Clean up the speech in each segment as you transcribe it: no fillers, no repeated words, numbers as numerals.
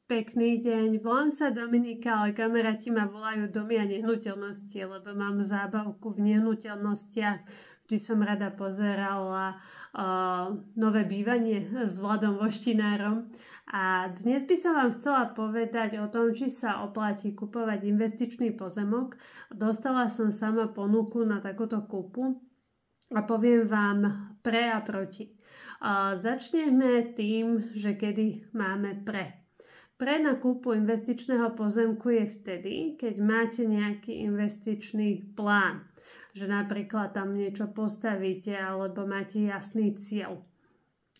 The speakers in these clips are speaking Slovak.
Pekný deň, volám sa Dominika, ale kamaráti ma volajú Domy a nehnuteľnosti, lebo mám zábavku v nehnuteľnostiach. Vždy som rada pozerala Nové bývanie s Vladom Voštinárom. A dnes by som vám chcela povedať o tom, či sa oplatí kupovať investičný pozemok. Dostala som sama ponuku na takúto kúpu a poviem vám pre a proti. Začneme tým, že kedy máme pre. Pre na kúpu investičného pozemku je vtedy, keď máte nejaký investičný plán, že napríklad tam niečo postavíte alebo máte jasný cieľ.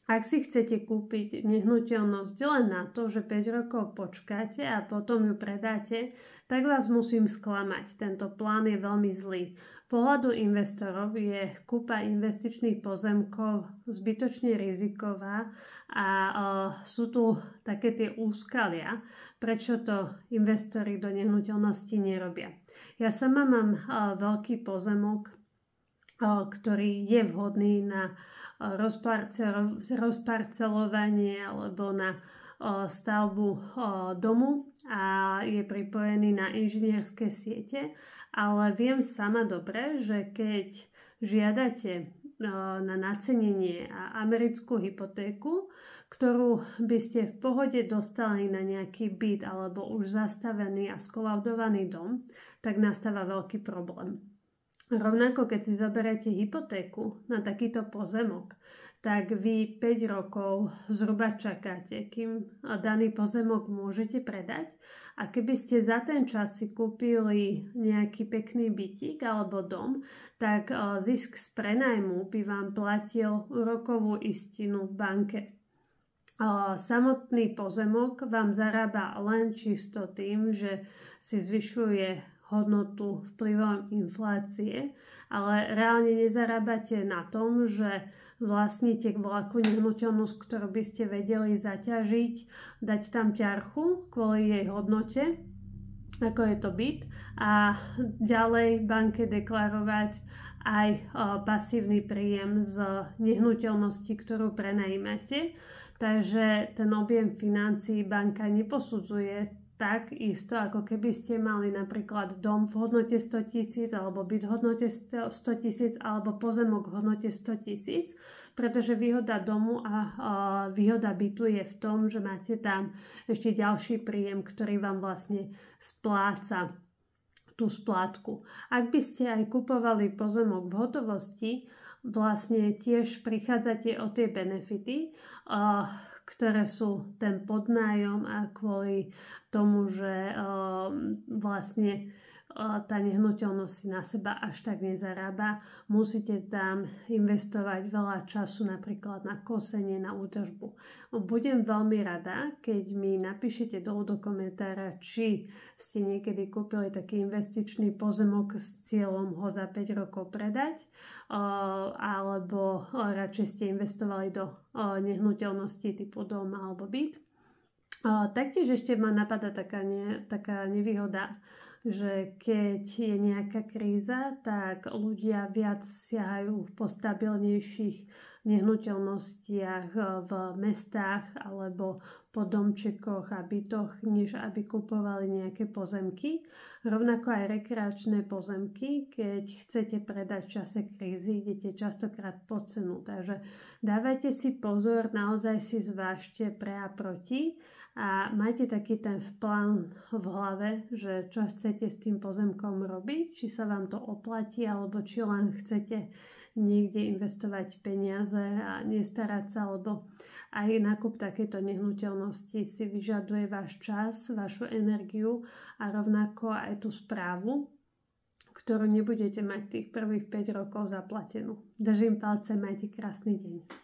Ak si chcete kúpiť nehnuteľnosť len na to, že 5 rokov počkáte a potom ju predáte, tak vás musím sklamať. Tento plán je veľmi zlý. Pohľadu investorov je kúpa investičných pozemkov zbytočne riziková a sú tu také tie úskalia, prečo to investori do nehnuteľnosti nerobia. Ja sama mám veľký pozemok, ktorý je vhodný na rozparcelovanie alebo na stavbu domu a je pripojený na inžinierské siete, ale viem sama dobre, že keď žiadate na nacenenie a americkú hypotéku, ktorú by ste v pohode dostali na nejaký byt alebo už zastavený a skolaudovaný dom, tak nastáva veľký problém. Rovnako, keď si zoberiete hypotéku na takýto pozemok, tak vy 5 rokov zhruba čakáte, kým daný pozemok môžete predať. A keby ste za ten čas si kúpili nejaký pekný bytík alebo dom, tak zisk z prenajmu by vám platil úrokovú istinu v banke. Samotný pozemok vám zarába len čisto tým, že si zvyšuje hodnotu vplyvom inflácie, ale reálne nezarábate na tom, že vlastníte veľkú nehnuteľnosť, ktorú by ste vedeli zaťažiť, dať tam ťarchu kvôli jej hodnote, ako je to byt, a ďalej banke deklarovať aj pasívny príjem z nehnuteľnosti, ktorú prenajímate. Takže ten objem financií banka neposudzuje tak isto, ako keby ste mali napríklad dom v hodnote 100 000 alebo byt v hodnote 100 000 alebo pozemok v hodnote 100 000, pretože výhoda domu a výhoda bytu je v tom, že máte tam ešte ďalší príjem, ktorý vám vlastne spláca tú splátku. Ak by ste aj kupovali pozemok v hotovosti, vlastne tiež prichádzate o tie benefity, ktoré sú ten podnájom a kvôli tomu, že vlastne tá nehnuteľnosť si na seba až tak nezarába. Musíte tam investovať veľa času napríklad na kosenie, na údržbu. Budem veľmi rada, keď mi napíšete dolu do komentára, či ste niekedy kúpili taký investičný pozemok s cieľom ho za 5 rokov predať, alebo radšej ste investovali do nehnuteľnosti typu dom alebo byt. Taktiež ešte ma napadá taká nevýhoda, že keď je nejaká kríza, tak ľudia viac siahajú po stabilnejších nehnuteľnostiach v mestách alebo po domčekoch a bytoch, než aby kupovali nejaké pozemky. Rovnako aj rekreačné pozemky, keď chcete predať v čase krízy, idete častokrát po cenu. Takže dávajte si pozor, naozaj si zvážte pre a proti a majte taký ten plán v hlave, že čo chcete s tým pozemkom robiť, či sa vám to oplatí, alebo či len chcete niekde investovať peniaze a nestarať sa, lebo aj nákup takéto nehnuteľnosti si vyžaduje váš čas, vašu energiu a rovnako aj tú správu, ktorú nebudete mať tých prvých 5 rokov zaplatenú. Držím palce, majte krásny deň.